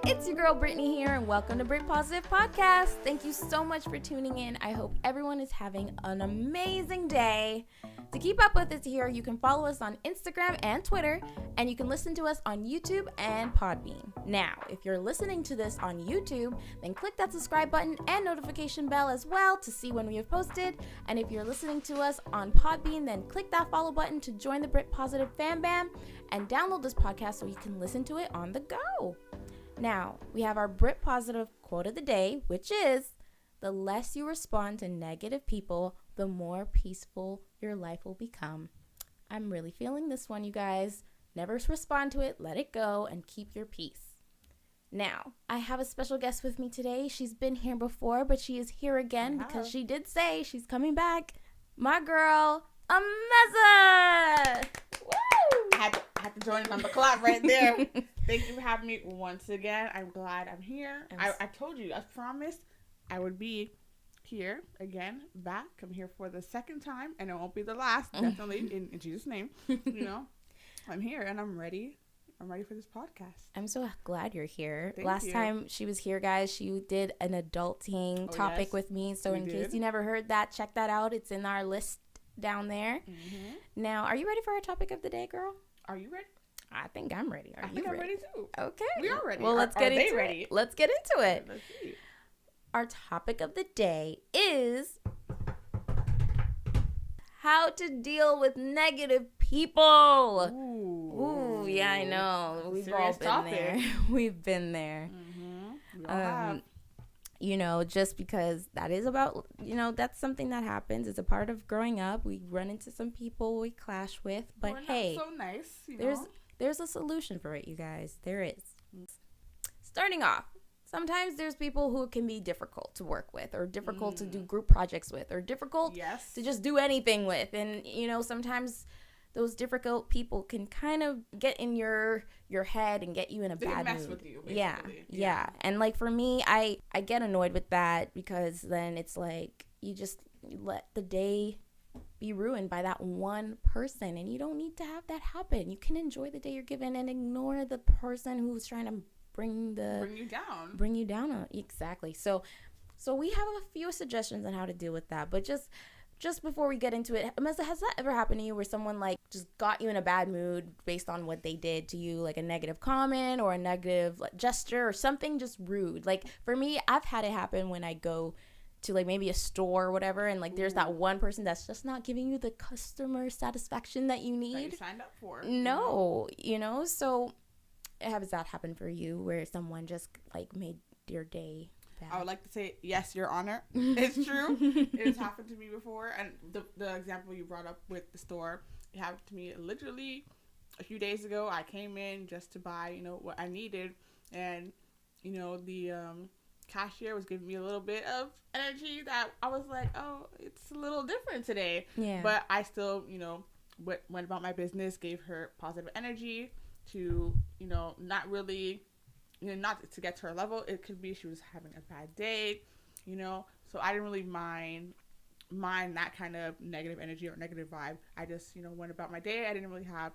It's your girl Brittany here, and welcome to BrittPositivePodcast. Thank you so much for tuning in. I hope everyone is having an amazing day. To keep up with us here, you can follow us on Instagram and Twitter, and you can listen to us on YouTube and Podbean. Now, if you're listening to this on YouTube, then click that subscribe button and notification bell as well to see when we have posted. And if you're listening to us on Podbean, then click that follow button to join the Brit Positive Fan Bam and download this podcast so you can listen to it on the go. Now, we have our Brit Positive quote of the day, which is, the less you respond to negative people, the more peaceful your life will become. I'm really feeling this one, you guys. Never respond to it, let it go, and keep your peace. Now, I have a special guest with me today. She's been here before, but she is here again because she did say she's coming back. My girl, Ameza! Woo! I had to join on the clock right there. Thank you for having me once again. I'm glad I'm here. I told you, I promised I would be here again, back. I'm here for the second time, and it won't be the last, definitely, in Jesus' name. You know, I'm here, and I'm ready. I'm ready for this podcast. I'm so glad you're here. Thank Last you. time she was here, guys, she did an adulting topic with me. So in case you never heard that, check that out. It's in our list down there. Mm-hmm. Now, are you ready for our topic of the day, girl? Are you ready? I think I'm ready. I think I'm ready too. Okay. We are ready. Well, let's get into it. Let's get into it. Let's see. Our topic of the day is how to deal with negative people. Ooh, yeah, I know. We've all been there. We've been there. Mm-hmm. We all have. You know, just because that is about, you know, that's something that happens. It's a part of growing up. We run into some people we clash with, but hey, not so nice, there's a solution for it, you guys. There is. Starting off, sometimes there's people who can be difficult to work with, or difficult to do group projects with, or difficult to just do anything with. And, you know, sometimes those difficult people can kind of get in your head and get you in a bad mood. They mess with you, basically. Yeah. And, like, for me, I get annoyed with that, because then it's like you let the day be ruined by that one person, and you don't need to have that happen. You can enjoy the day you're given and ignore the person who's trying to bring you down. Exactly. So we have a few suggestions on how to deal with that, but just before we get into it, Ameza, has that ever happened to you where someone like just got you in a bad mood based on what they did to you, like a negative comment or a negative gesture or something just rude? Like for me, I've had it happen when I go to like maybe a store or whatever, and like there's that one person that's just not giving you the customer satisfaction that you need. That you signed up for. No, you know, so has that happened for you where someone just like made your day bad? I would like to say, yes, Your Honor. It's true. It has happened to me before. And the example you brought up with the store, it happened to me literally a few days ago. I came in just to buy, you know, what I needed. And, you know, the cashier was giving me a little bit of energy that I was like, oh, it's a little different today. Yeah. But I still, you know, went about my business, gave her positive energy to, you know, not really... You know, not to get to her level. It could be she was having a bad day, you know. So I didn't really mind that kind of negative energy or negative vibe. I just, you know, went about my day. I didn't really have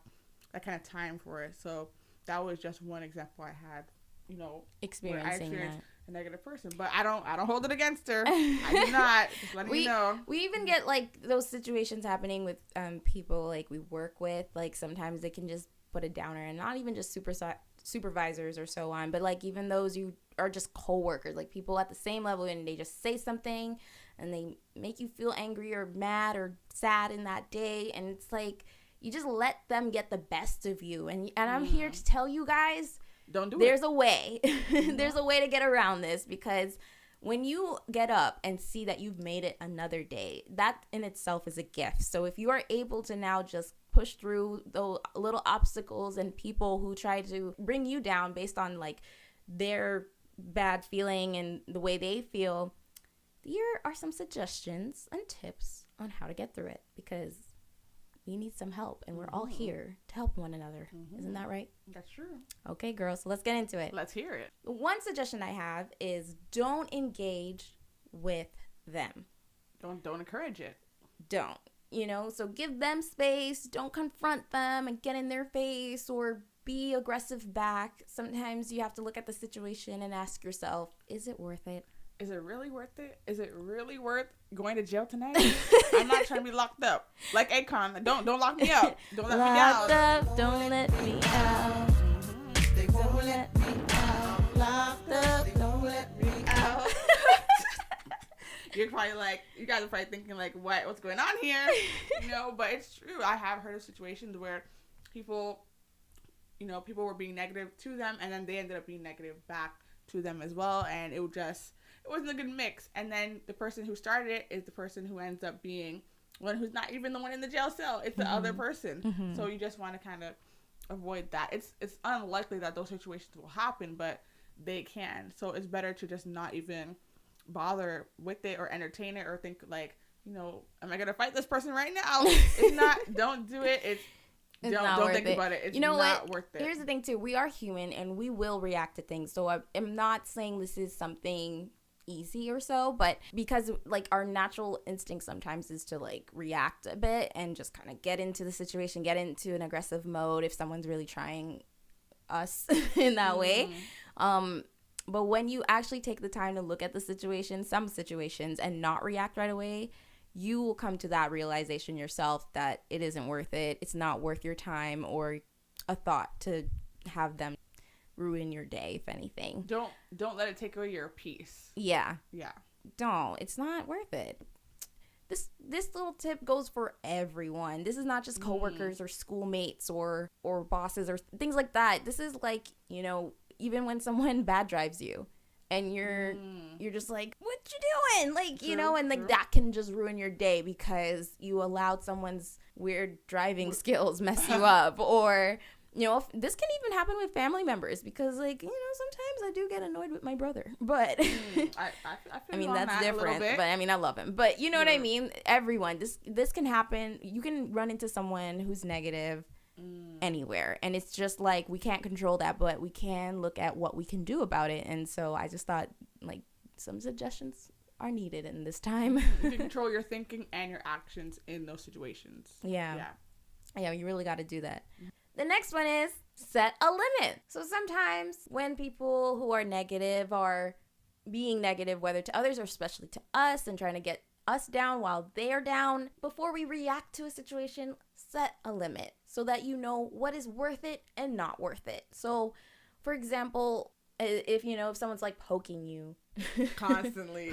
that kind of time for it. So that was just one example I had, you know, experiencing a negative person. But I don't hold it against her. I do not. Just letting you know. We even get like those situations happening with people like we work with. Like sometimes they can just put a downer, and not even just supervisors or so on, but like even those you are just co-workers, like people at the same level, and they just say something and they make you feel angry or mad or sad in that day, and it's like you just let them get the best of you, and I'm here to tell you guys, don't do there's a way. There's a way to get around this, because when you get up and see that you've made it another day, that in itself is a gift. So if you are able to now just push through the little obstacles and people who try to bring you down based on like their bad feeling and the way they feel, here are some suggestions and tips on how to get through it, because we need some help, and we're all here to help one another. Isn't that right? That's true. Okay, girls, so let's get into it. Let's hear it. One suggestion I have is don't engage with them. Don't encourage it. Don't. You know, so give them space. Don't confront them and get in their face or be aggressive back. Sometimes you have to look at the situation and ask yourself, is it worth it? Is it really worth it? Is it really worth going to jail tonight? I'm not trying to be locked up. Like Akon, don't lock me up. Don't let me down. Locked up, don't let me out. Don't let me out. Locked up, don't let me out. You're probably like, you guys are probably thinking like, what's going on here? But it's true. I have heard of situations where people were being negative to them, and then they ended up being negative back to them as well, and it wasn't a good mix. And then the person who started it is the person who ends up being one who's not even the one in the jail cell. It's the other person. So you just want to kind of avoid that. It's unlikely that those situations will happen, but they can. So it's better to just not even bother with it or entertain it or think like, am I gonna fight this person right now? It's not. Don't do it. Don't think about it. It's not worth it. Here's the thing too. We are human and we will react to things. So I'm not saying this is something easy or so, but because like our natural instinct sometimes is to like react a bit and just kind of get into the situation, get into an aggressive mode if someone's really trying us in that way. But when you actually take the time to look at the situation, some situations, and not react right away, you will come to that realization yourself that it isn't worth it. It's not worth your time or a thought to have them ruin your day, if anything. Don't let it take away your peace. Yeah. Yeah. Don't. It's not worth it. This little tip goes for everyone. This is not just coworkers or schoolmates or bosses or things like that. This is like, even when someone bad drives you and you're just like, what you doing? Like, True, and like true. that can just ruin your day because you allowed someone's weird driving skills mess you up. Or, this can even happen with family members because like, sometimes I do get annoyed with my brother, but I mean, that's different, but I mean, I love him, but you know what I mean? Everyone, this can happen. You can run into someone who's negative anywhere, and it's just like we can't control that, but we can look at what we can do about it. And so I just thought like some suggestions are needed in this time. You can control your thinking and your actions in those situations. Yeah, you really got to do that. The next one is set a limit. So sometimes when people who are negative are being negative, whether to others or especially to us, and trying to get us down while they're down, before we react to a situation, set a limit so that you know what is worth it and not worth it. So, for example, if someone's like poking you constantly,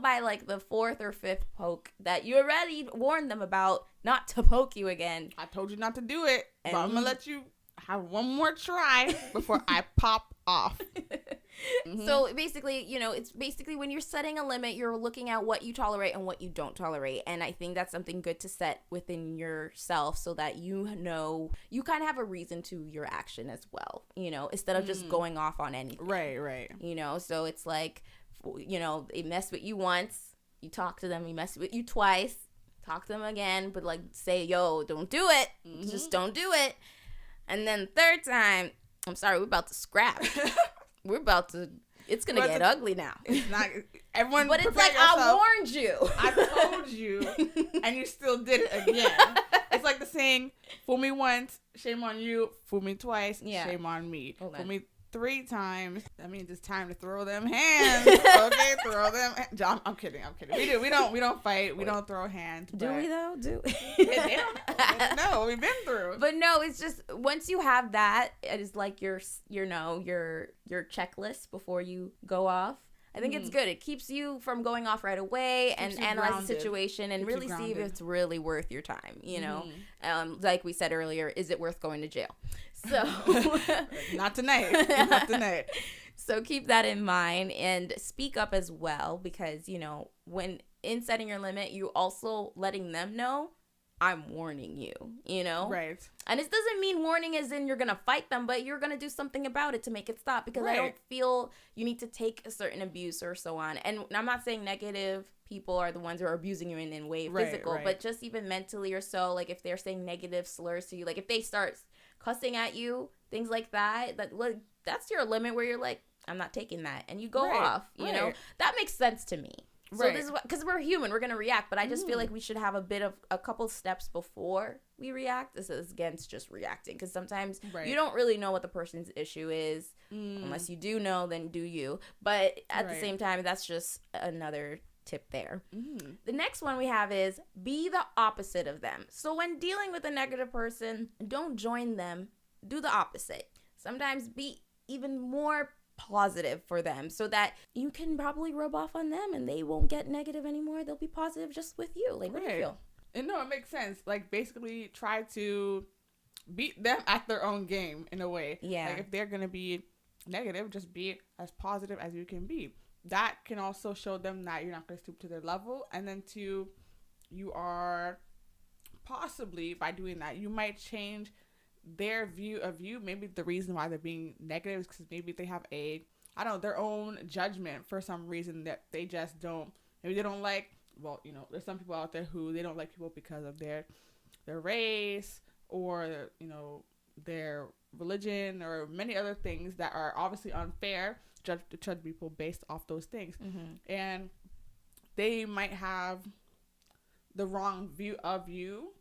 by like the fourth or fifth poke that you already warned them about not to poke you again. I told you not to do it, but I'm gonna let you have one more try before I pop off. So basically, it's basically when you're setting a limit, you're looking at what you tolerate and what you don't tolerate. And I think that's something good to set within yourself so that you kind of have a reason to your action as well, instead of just going off on anything. Right. So it's like, they mess with you once, you talk to them, you mess with you twice, talk to them again, but like say, yo, don't do it. Just don't do it. And then third time, I'm sorry, we're about to scrap. It's going to get ugly now. It's not, everyone but it's like, yourself. I warned you. I told you, and you still did it again. It's like the saying, fool me once, shame on you. Fool me twice, shame on me. Fool me 3 times, that means it's time to throw them hands. Okay, throw them. John, I'm kidding. We don't fight. We don't throw hands. Do we though? They don't know. We've been through. But no, it's just once you have that, it is like your checklist before you go off. I think it's good. It keeps you from going off right away and analyze the situation and really see if it's really worth your time. Like we said earlier, is it worth going to jail? So not tonight. So keep that in mind and speak up as well, because when in setting your limit, you also letting them know, I'm warning you, Right. And it doesn't mean warning as in you're going to fight them, but you're going to do something about it to make it stop, because I don't feel you need to take a certain abuse or so on. And I'm not saying negative people are the ones who are abusing you in a way physical, but just even mentally or so, like if they're saying negative slurs to you, like if they start cussing at you, things like that, that's your limit where you're like, I'm not taking that. And you go off, that makes sense to me. So this is what, because we're human, we're gonna react, but I just feel like we should have a couple steps before we react. This is against just reacting, because sometimes you don't really know what the person's issue is, unless you do know, then do you. But at the same time, that's just another tip there. The next one we have is be the opposite of them. So when dealing with a negative person, don't join them, do the opposite. Sometimes be even more positive for them, so that you can probably rub off on them and they won't get negative anymore. They'll be positive just with you. Like, what do you feel? And no, it makes sense. Like, basically try to beat them at their own game in a way. Yeah. Like, if they're gonna be negative, just be as positive as you can be. That can also show them that you're not going to stoop to their level. And then two, you are possibly, by doing that, you might change their view of you. Maybe the reason why they're being negative is because maybe they have their own judgment for some reason that they just don't, maybe they don't like, well, there's some people out there who they don't like people because of their race or, their religion or many other things that are obviously unfair. Judge people based off those things, and they might have the wrong view of you,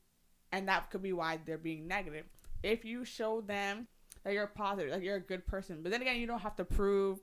and that could be why they're being negative. If you show them that you're positive, like you're a good person, but then again, you don't have to prove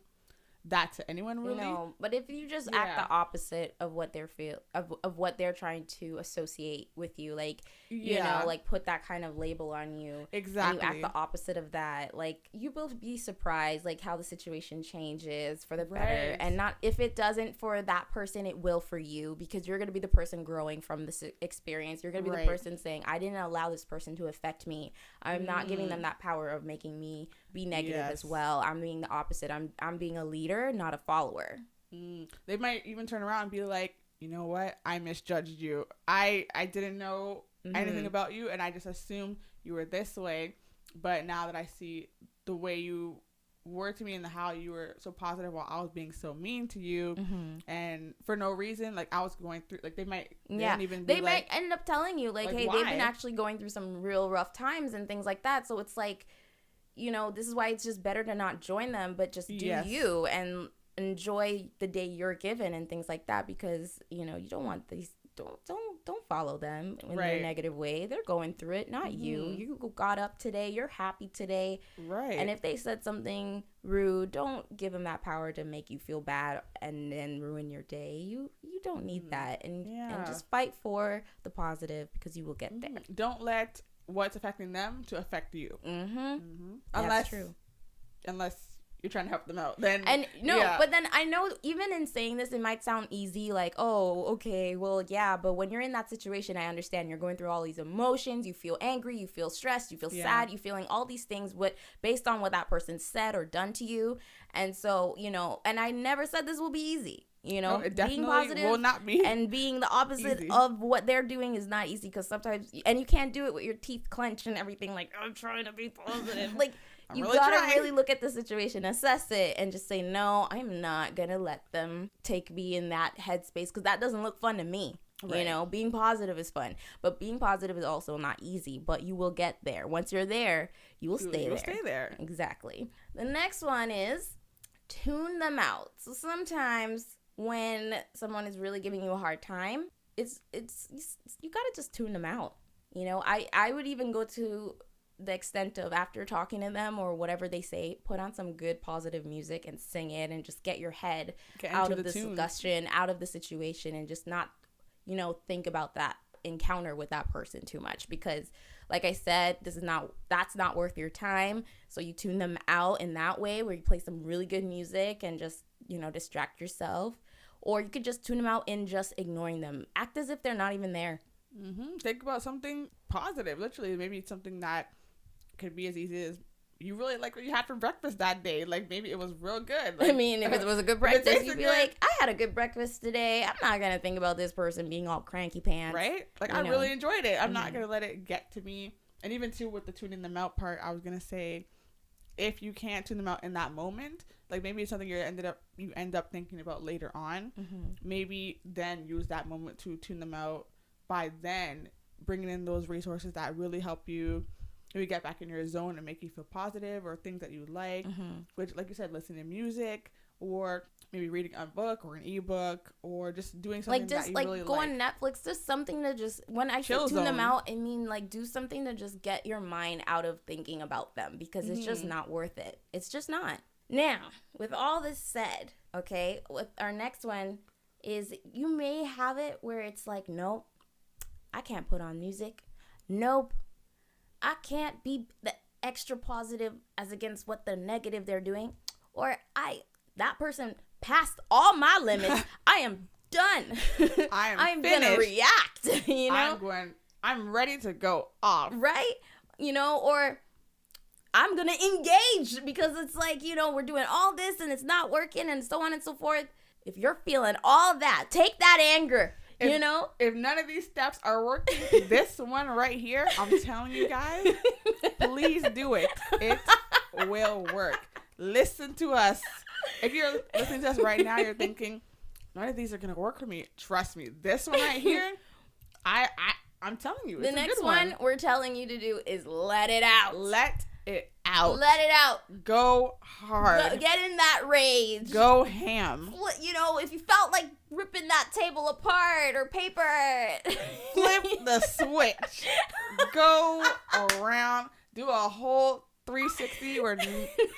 that to anyone, really. No, but if you just act the opposite of what they're of what they're trying to associate with you, like like put that kind of label on you, exactly, and you act the opposite of that, like you will be surprised like how the situation changes for the better. And not, if it doesn't for that person, it will for you, because you're going to be the person growing from this experience. You're going to be the person saying, I didn't allow this person to affect me. I'm not giving them that power of making me be negative as well. I'm being the opposite. I'm being a leader, not a follower. They might even turn around and be like, you know what, I misjudged you. I didn't know anything about you, and I just assumed you were this way. But now that I see the way you were to me and how you were so positive while I was being so mean to you, and for no reason, like I was going through, like they might end up telling you like hey, they've been actually going through some real rough times and things like that. So it's like, this is why it's just better to not join them, but just do you and enjoy the day you're given and things like that, because you don't want these, don't follow them in their negative way. They're going through it, not you. You got up today, you're happy today, and if they said something rude, don't give them that power to make you feel bad and then ruin your day. You don't need that, and just fight for the positive, because you will get there. Don't let what's affecting them to affect you. That's true. Unless you're trying to help them out, then but then I know, even in saying this, it might sound easy, like, oh, okay, well, yeah, but when you're in that situation, I understand you're going through all these emotions. You feel angry, you feel stressed, you feel sad, you're feeling all these things based on what that person said or done to you. And so, and I never said this will be easy. It definitely being positive will not be, and being the opposite of what they're doing is not easy, because sometimes, and you can't do it with your teeth clenched and everything, like, I'm trying to be positive. Like, you gotta really look at the situation, assess it, and just say, no, I'm not gonna let them take me in that headspace, because that doesn't look fun to me. Being positive is fun, but being positive is also not easy, but you will get there. Once you're there, you will stay there. Exactly. The next one is tune them out. So sometimes when someone is really giving you a hard time, it's you gotta just tune them out. I would even go to the extent of, after talking to them or whatever they say, put on some good positive music and sing it, and just get your head out of the discussion, out of the situation, and just not think about that encounter with that person too much, because like I said, that's not worth your time. So you tune them out in that way, where you play some really good music and just distract yourself. Or you could just tune them out in just ignoring them. Act as if they're not even there. Think about something positive. Literally, maybe it's something that could be as easy as, you really like what you had for breakfast that day. Like, maybe it was real good. Like, I mean, if it was a good breakfast, you'd be like, I had a good breakfast today. I'm not going to think about this person being all cranky pants. Right? Like, I really enjoyed it. I'm not going to let it get to me. And even, too, with the tuning them out part, I was going to say, if you can't tune them out in that moment, like maybe it's something you end up thinking about later on, maybe then use that moment to tune them out, by then bringing in those resources that really help you maybe get back in your zone and make you feel positive, or things that you like, which, like you said, listen to music, or maybe reading a book or an ebook, or just doing something that you really go on Netflix. Just something to just, when I say tune them out, I mean like do something to just get your mind out of thinking about them, because it's just not worth it. It's just not. Now, with all this said, okay, with our next one is, you may have it where it's like, nope, I can't put on music. Nope, I can't be the extra positive as against what the negative they're doing. Or that person passed all my limits. I am done. I'm gonna react. You know, I'm ready to go off. Right? You know, or I'm gonna engage, because it's like, you know, we're doing all this and it's not working and so on and so forth. If you're feeling all that, take that anger. You know, if none of these steps are working, this one right here, I'm telling you guys, please do it. It will work. Listen to us. If you're listening to us right now, you're thinking, none of these are going to work for me. Trust me. This one right here, I'm telling you, it's the next one we're telling you to do is let it out. Let it out. Let it out. Go hard. Get in that rage. Go ham. You know, if you felt like ripping that table apart or paper, flip the switch. Go around. Do a whole 360 where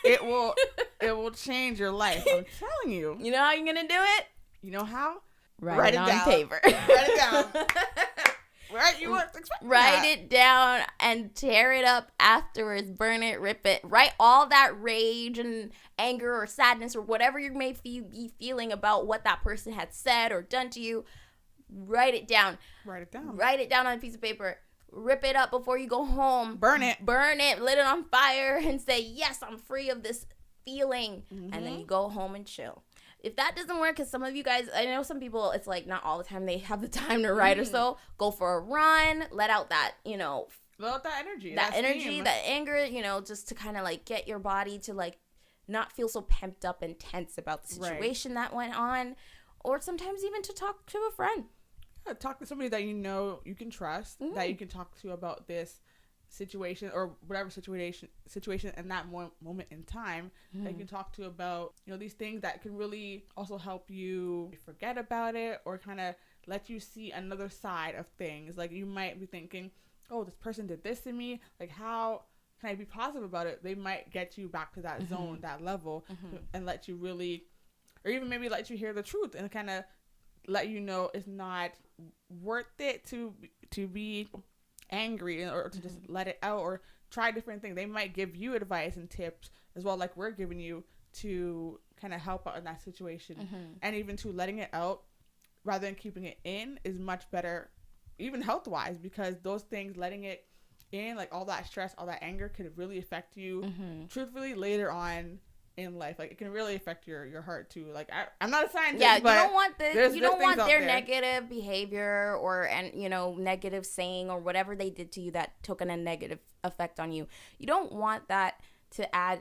it will change your life. I'm telling you. You know how you're gonna do it? You know how? Write it on paper. Write it down. Right? You weren't expecting Write it down and tear it up afterwards. Burn it, rip it. Write all that rage and anger or sadness or whatever you may be feeling about what that person had said or done to you. Write it down. Write it down. Write it down on a piece of paper. Rip it up before you go home. Burn it. Burn it. Lit it on fire and say, yes, I'm free of this feeling. Mm-hmm. And then you go home and chill. If that doesn't work, because some of you guys, I know some people, it's like not all the time they have the time to write or so. Go for a run. Let out that, you know. Let out that energy. That energy, that anger, you know, just to kind of like get your body to like not feel so pumped up and tense about the situation that went on. Or sometimes even to talk to a friend. Yeah, talk to somebody that you know you can trust, that you can talk to about this situation or whatever situation in that moment in time that you can talk to about, you know, these things that can really also help you forget about it or kind of let you see another side of things. Like you might be thinking, oh, this person did this to me, like how can I be positive about it? They might get you back to that zone, that level, and let you really, or even maybe let you hear the truth and kind of let you know it's not worth it to be angry or to just let it out or try different things. They might give you advice and tips as well, like we're giving you, to kind of help out in that situation. And even to letting it out rather than keeping it in is much better, even health wise, because those things, letting it in, like all that stress, all that anger, could really affect you truthfully later on in life. Like it can really affect your heart too. Like I'm not a scientist, but you don't want you don't want their there. Negative behavior or you know, negative saying or whatever they did to you that took a negative effect on you. You don't want that to add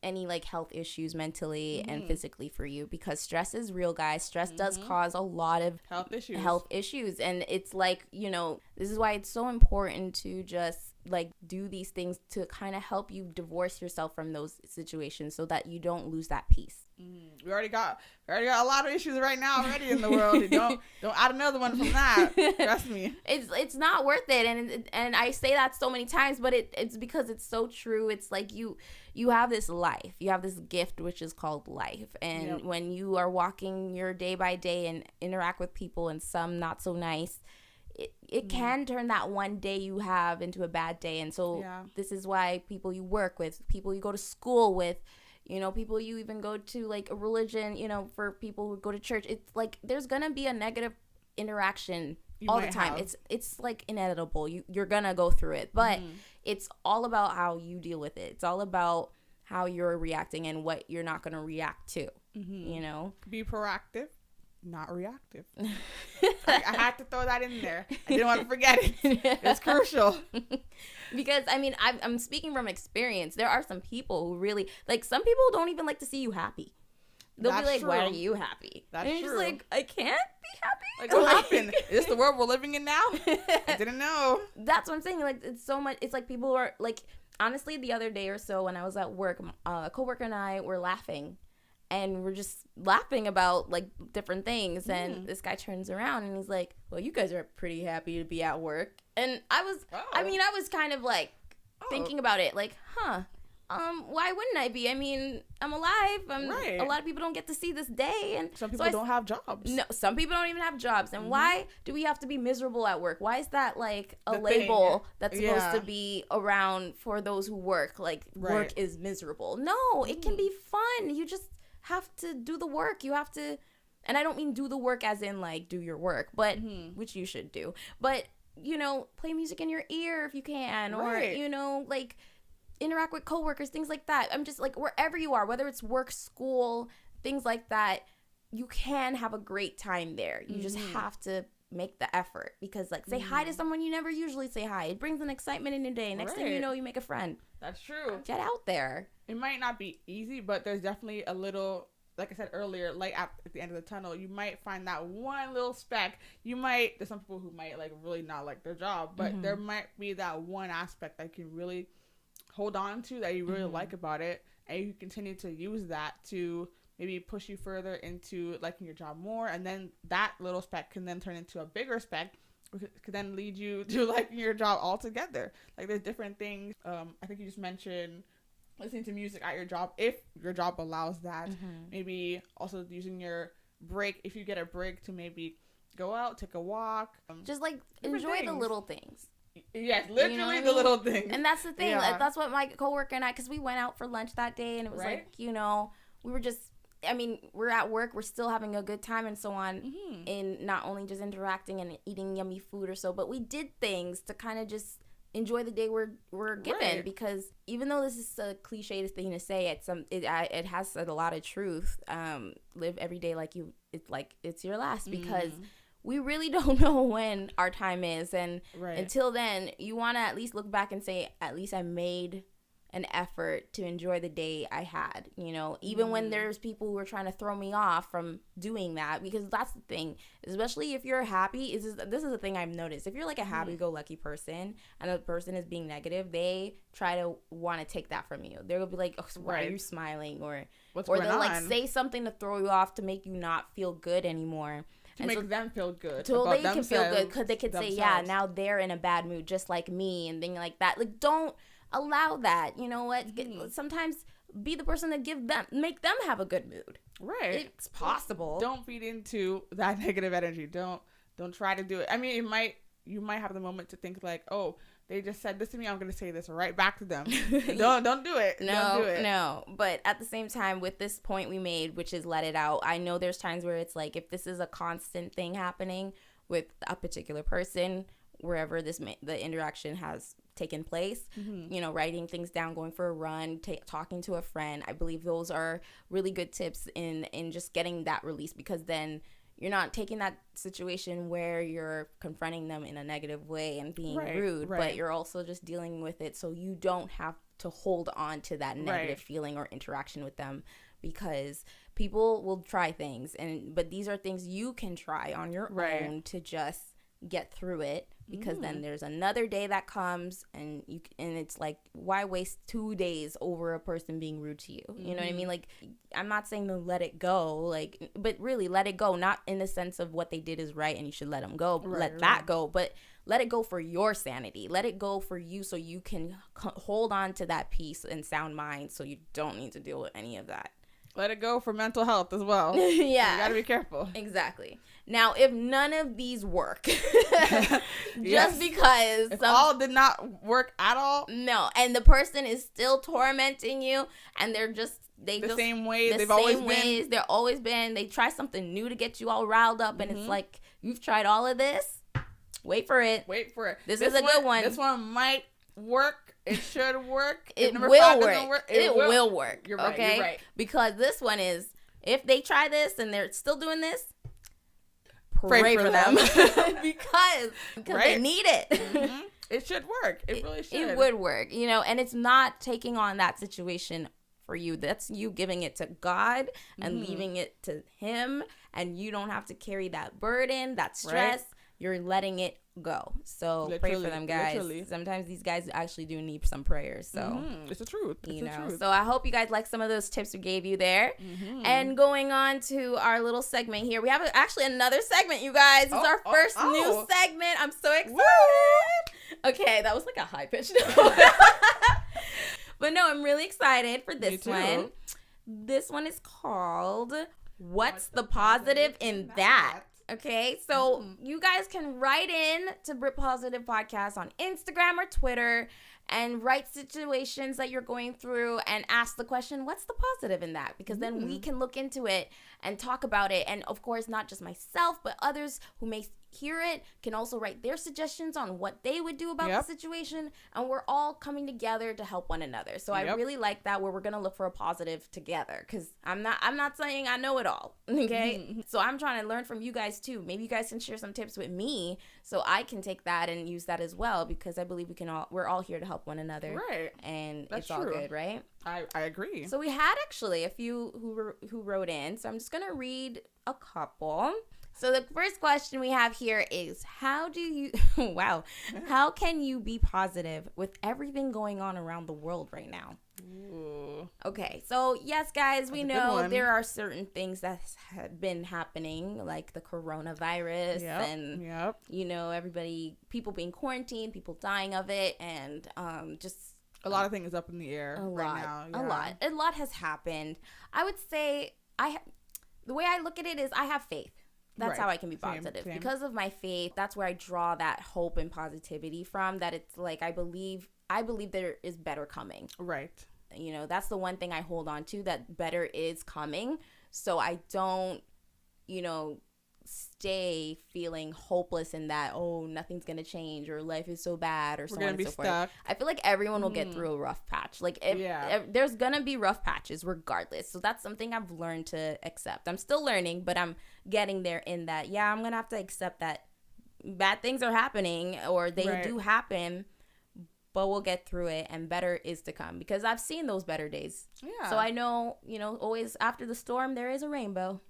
any like health issues mentally and physically for you, because stress is real, guys. Stress does cause a lot of health issues, and it's like, you know, this is why it's so important to just like do these things to kind of help you divorce yourself from those situations so that you don't lose that peace. We already got a lot of issues right now already in the world. Don't add another one from that. Trust me. It's not worth it, and I say that so many times, but it's because it's so true. It's like you have this life, you have this gift which is called life, and when you are walking your day by day and interact with people and some not so nice, it can turn that one day you have into a bad day. And so this is why people you work with, people you go to school with, you know, people you even go to like a religion, you know, for people who go to church, it's like there's gonna be a negative interaction all the time. It's like inevitable. You're gonna go through it, but it's all about how you deal with it. It's all about how you're reacting and what you're not gonna react to. You know, be proactive, not reactive. I had to throw that in there. I didn't want to forget it. It's crucial. Because I mean, I'm speaking from experience. There are some people who really like. Some people don't even like to see you happy. They'll be like, "Why are you happy?" That's and you're true. just like, "I can't be happy." Like, what happened? Is this the world we're living in now? I didn't know. That's what I'm saying. Like, it's so much. It's like people are like, honestly, the other day or so when I was at work, a coworker and I were laughing, and we're just laughing about like different things. And this guy turns around and he's like, well, you guys are pretty happy to be at work. And I was kind of like thinking about it, like, why wouldn't I be? I mean, I'm alive. A lot of people don't get to see this day, and some people don't have jobs. No, some people don't even have jobs. And why do we have to be miserable at work? Why is that like a label that's supposed to be around for those who work? Like work is miserable. No, it can be fun. You just have to do the work. You have to, and I don't mean do the work as in like do your work, but which you should do. But play music in your ear if you can, or like interact with coworkers, things like that. I'm just like, wherever you are, whether it's work, school, things like that, you can have a great time there. You just have to make the effort, because like say hi to someone you never usually say hi. It brings an excitement in your day. Next thing you know, you make a friend. That's true. Get out there. It might not be easy, but there's definitely a little, like I said earlier, light at the end of the tunnel. You might find that one little speck. There's some people who might like really not like their job, but there might be that one aspect that you can really hold on to, that you really like about it, and you continue to use that to maybe push you further into liking your job more, and then that little speck can then turn into a bigger speck, which could then lead you to liking your job altogether. Like there's different things. I think you just mentioned listening to music at your job if your job allows that. Maybe also using your break, if you get a break, to maybe go out, take a walk, just like enjoy the little things. Yes, literally the little things. And that's the thing. Yeah. That's what my coworker and I, because we went out for lunch that day, and it was like, we were just, we're at work, we're still having a good time and so on, in not only just interacting and eating yummy food or so, but we did things to kind of just enjoy the day we're given, because even though this is a cliche thing to say, it has a lot of truth. Live every day like it's your last, because we really don't know when our time is, and until then, you want to at least look back and say, at least I made an effort to enjoy the day I had, even when there's people who are trying to throw me off from doing that, because that's the thing, especially if you're happy, this is the thing I've noticed. If you're like a happy-go-lucky person and the person is being negative, they try to want to take that from you. They'll be like, oh, so why are you smiling? Or they'll like say something to throw you off to make you not feel good anymore. To make them feel good. So they can feel good, because they can say, yeah, now they're in a bad mood just like me, and things like that. Like, don't allow that. You know what? Sometimes be the person that make them have a good mood. Right. It's possible. Don't feed into that negative energy. Don't try to do it. I mean, you might have the moment to think like, oh, they just said this to me, I'm going to say this right back to them. Don't do it. No. But at the same time, with this point we made, which is let it out, I know there's times where it's like, if this is a constant thing happening with a particular person, wherever the interaction has taken place, writing things down, going for a run, talking to a friend, I believe those are really good tips in just getting that release, because then you're not taking that situation where you're confronting them in a negative way and being rude, but you're also just dealing with it so you don't have to hold on to that negative feeling or interaction with them, because people will try things, but these are things you can try on your own to just get through it, because then there's another day that comes, and it's like, why waste 2 days over a person being rude to you? You know what I mean? Like, I'm not saying to let it go, like, but really let it go, not in the sense of what they did is right and you should let them go, let that go, but let it go for your sanity. Let it go for you, so you can hold on to that peace and sound mind, so you don't need to deal with any of that. Let it go for mental health as well. Yeah. You gotta be careful. Exactly. Now, if none of these work, just because... If all did not work at all? No, and the person is still tormenting you, and they're just... same way they've always been. They're always been. They try something new to get you all riled up, and it's like, you've tried all of this? Wait for it. This is a good one. This one might work. It should work. It will work. It will work. You're right. Okay? You're right. Because this one is, if they try this and they're still doing this, pray for them. because they need it. It should work. It really should. It would work, and it's not taking on that situation for you. That's you giving it to God and leaving it to Him, and you don't have to carry that burden, that stress. you're letting it go. So pray for them, guys. Literally. Sometimes these guys actually do need some prayers. So it's the truth. It's the truth. So I hope you guys like some of those tips we gave you there. And going on to our little segment here, we have actually another segment, you guys. It's our first new segment. I'm so excited. Woo! Okay, that was like a high pitch note. But no, I'm really excited for this one. This one is called What's the Positive in That? Okay, so you guys can write in to Brit Positive Podcast on Instagram or Twitter and write situations that you're going through and ask the question, what's the positive in that? Because then we can look into it and talk about it. And of course, not just myself, but others who may hear it can also write their suggestions on what they would do about the situation. And we're all coming together to help one another. So I really like that, where we're going to look for a positive together, because I'm not saying I know it all. Okay. So I'm trying to learn from you guys too. Maybe you guys can share some tips with me so I can take that and use that as well, because I believe we're all here to help one another. Right. And it's all good, right? I agree. So we had actually a few who wrote in. So I'm just going to read a couple. So the first question we have here is, how can you be positive with everything going on around the world right now? Ooh. Okay, so yes, guys, we know there are certain things that have been happening, like the coronavirus and, people being quarantined, people dying of it, and just a lot of things up in the air right now. Yeah. A lot has happened. I would say the way I look at it is I have faith. That's how I can be positive. Same. Because of my faith, that's where I draw that hope and positivity from, that it's like I believe there is better coming. Right. That's the one thing I hold on to, that better is coming. So I don't, stay feeling hopeless in that, nothing's going to change, or life is so bad, or so on and so forth. I feel like everyone will get through a rough patch. Like, if there's going to be rough patches regardless. So that's something I've learned to accept. I'm still learning, but I'm getting there in that, I'm going to have to accept that bad things are happening, or they do happen, but we'll get through it, and better is to come, because I've seen those better days. Yeah. So I know, always after the storm, there is a rainbow.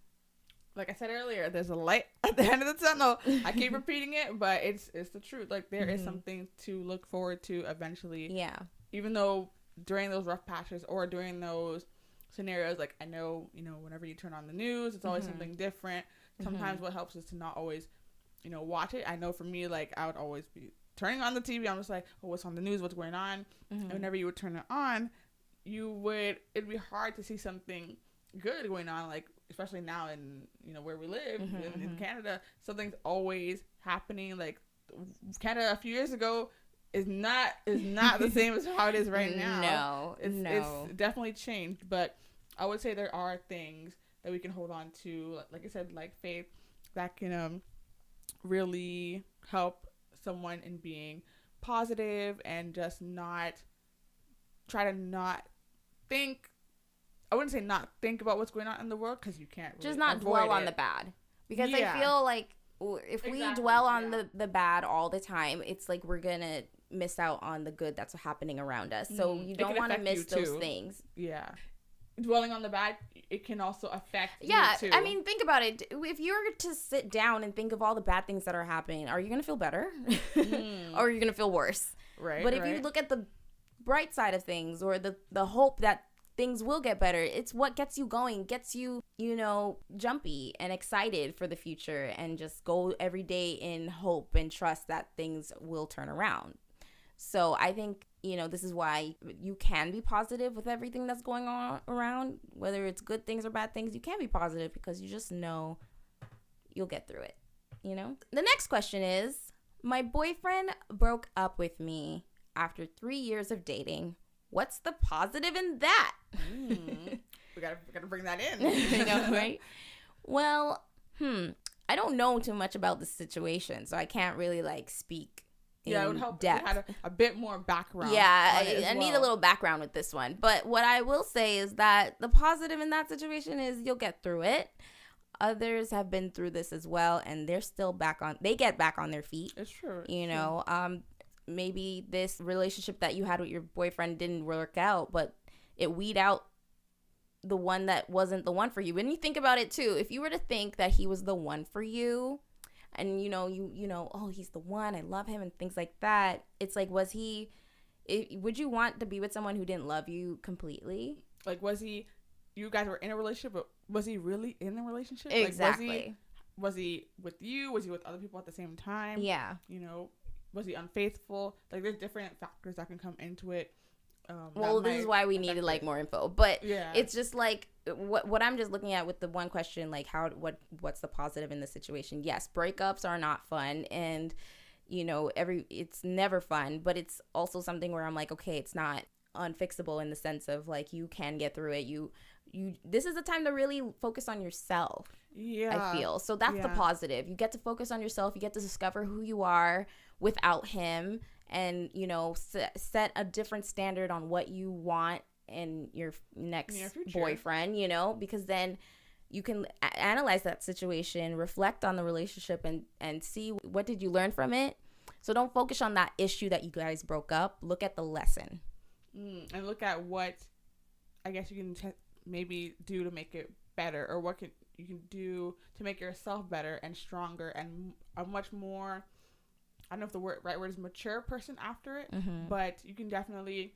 Like I said earlier, there's a light at the end of the tunnel. I keep repeating it, but it's the truth. Like, there is something to look forward to eventually. Yeah. Even though during those rough patches or during those scenarios, like, I know, whenever you turn on the news, it's always something different. Sometimes what helps is to not always, watch it. I know for me, like, I would always be turning on the TV. I'm just like, what's on the news? What's going on? And whenever you would turn it on, it'd be hard to see something good going on, like, especially now in where we live in Canada, something's always happening. Like, Canada a few years ago is not the same as how it is right now. It's definitely changed, but I would say there are things that we can hold on to, like I said, like faith, that can really help someone in being positive, and just try to not think. I wouldn't say not think about what's going on in the world, because you can't really just not dwell on the bad, because I feel like if we dwell on the bad all the time, it's like we're gonna miss out on the good that's happening around us. So you don't want to miss those things. Yeah, dwelling on the bad, it can also affect you too. I mean, think about it. If you were to sit down and think of all the bad things that are happening, are you gonna feel better or are you gonna feel worse? Right. But if you look at the bright side of things, or the hope that things will get better, it's what gets you going, gets you, jumpy and excited for the future, and just go every day in hope and trust that things will turn around. So I think, this is why you can be positive with everything that's going on around, whether it's good things or bad things. You can be positive because you just know you'll get through it, The next question is, my boyfriend broke up with me after 3 years of dating. What's the positive in that? We gotta bring that in. Right? Well, I don't know too much about the situation, so I can't really speak. It would help if you had a bit more background. Yeah, I need a little background with this one. But what I will say is that the positive in that situation is you'll get through it. Others have been through this as well, and they're still they get back on their feet. It's true. Maybe this relationship that you had with your boyfriend didn't work out, but it weed out the one that wasn't the one for you. When you think about it too, if you were to think that he was the one for you, and you know, oh, he's the one, I love him, and things like that. It's like, would you want to be with someone who didn't love you completely? Like, you guys were in a relationship, but was he really in a relationship? Exactly. Like, was he with you? Was he with other people at the same time? Yeah. You know, was he unfaithful? Like, there's different factors that can come into it. Well, this is why we needed like more info, but it's just like what I'm just looking at with the one question, like what's the positive in the situation? Yes, breakups are not fun, and you know, it's never fun, but it's also something where I'm like, okay, it's not unfixable in the sense of like you can get through it. This is the time to really focus on yourself. I feel so that's the positive. You get to focus on yourself. You get to discover who you are without him, and you know, set a different standard on what you want in your next boyfriend, you know, because then you can analyze that situation, reflect on the relationship, and see what did you learn from it. So don't focus on that issue that you guys broke up. Look at the lesson. And look at what I guess you can maybe do to make it better, or what you can do to make yourself better and stronger and a much more, I don't know if the right word is mature person after it, but you can definitely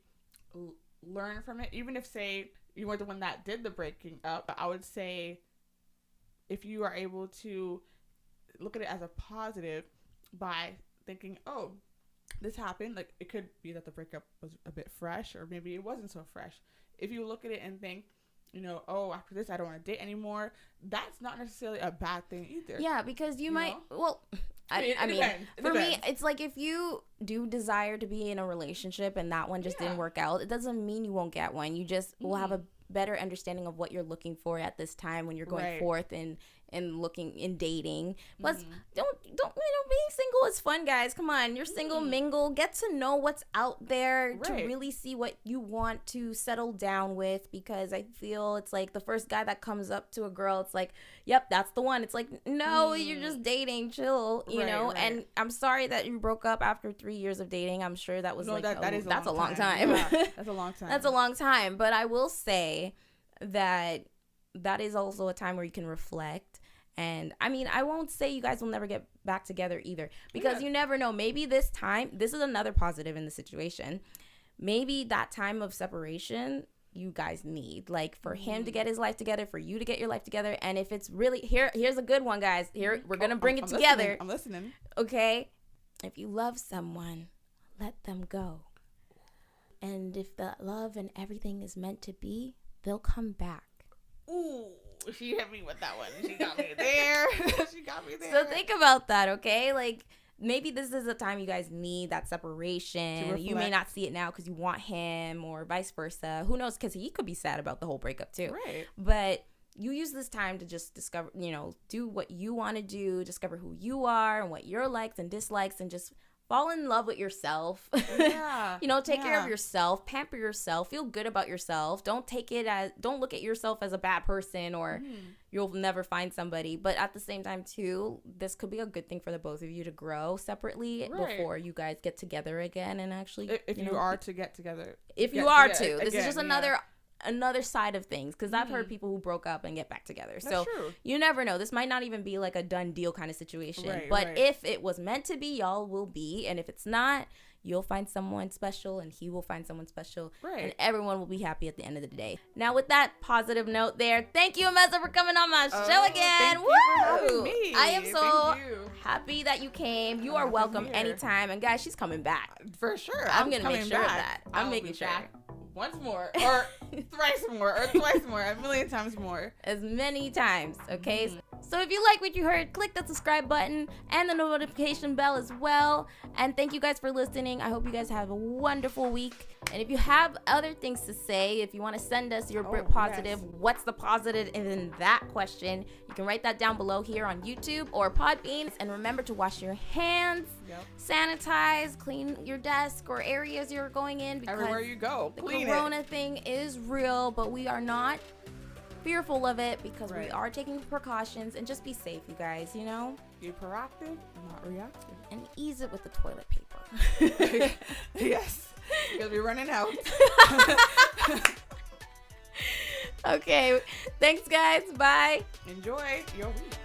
learn from it. Even if, say, you weren't the one that did the breaking up, I would say if you are able to look at it as a positive by thinking, oh, this happened. Like, it could be that the breakup was a bit fresh, or maybe it wasn't so fresh. If you look at it and think, you know, oh, after this, I don't want to date anymore, that's not necessarily a bad thing either. Yeah, because you might, know? Well, I mean, for me, it's like if you do desire to be in a relationship and that one just didn't work out, it doesn't mean you won't get one. You just will have a better understanding of what you're looking for at this time when you're going forth and looking in dating. Plus, don't you know, being single is fun, guys. Come on, you're single, mingle, get to know what's out there to really see what you want to settle down with, because I feel it's like the first guy that comes up to a girl, it's like, yep, that's the one. It's like, no, you're just dating, chill, you know. And I'm sorry that you broke up after 3 years of dating. I'm sure that was that's a long time. Yeah, that's a long time. That's a long time. But I will say that is also a time where you can reflect. And I mean, I won't say you guys will never get back together either, because you never know. Maybe this is another positive in the situation. Maybe that time of separation you guys need, like, for him to get his life together, for you to get your life together. And if it's really here's a good one, guys. Here, we're gonna bring it together. I'm listening. Okay, if you love someone, let them go. And if the love and everything is meant to be, they'll come back. Ooh, she hit me with that one. She got me there. She got me there. So think about that, okay? Like, maybe this is the time you guys need that separation. You may not see it now because you want him, or vice versa. Who knows? Because he could be sad about the whole breakup too. Right. But you use this time to just discover, you know, do what you want to do, discover who you are and what your likes and dislikes, and just fall in love with yourself. Yeah. You know, take care of yourself, pamper yourself, feel good about yourself. Don't look at yourself as a bad person, or you'll never find somebody. But at the same time too, this could be a good thing for the both of you to grow separately before you guys get together again. And actually, if you are to get together, this is just another side of things, because I've heard people who broke up and get back together. So you never know. This might not even be like a done deal kind of situation. But if it was meant to be, y'all will be. And if it's not, you'll find someone special, and he will find someone special. And everyone will be happy at the end of the day. Now, with that positive note there, thank you, Ameza, for coming on my show again. Thank you for having me. I am so happy that you came. You are welcome anytime. And guys, she's coming back. For sure. I'm going to make sure of that. I'm making sure. Once more, or thrice more, or twice more, a million times more. As many times, okay? So if you like what you heard, click the subscribe button and the notification bell as well. And thank you guys for listening. I hope you guys have a wonderful week. And if you have other things to say, if you want to send us your Brit Positive, what's the positive in that question, you can write that down below here on YouTube or Podbean. And remember to wash your hands, sanitize, clean your desk or areas you're going in, because everywhere you go, the corona thing is real, but we are not fearful of it, because we are taking precautions. And just be safe, you guys, you know? Be proactive, not reactive. And ease it with the toilet paper. Yes, because we're running out. Okay, thanks guys, bye. Enjoy your week.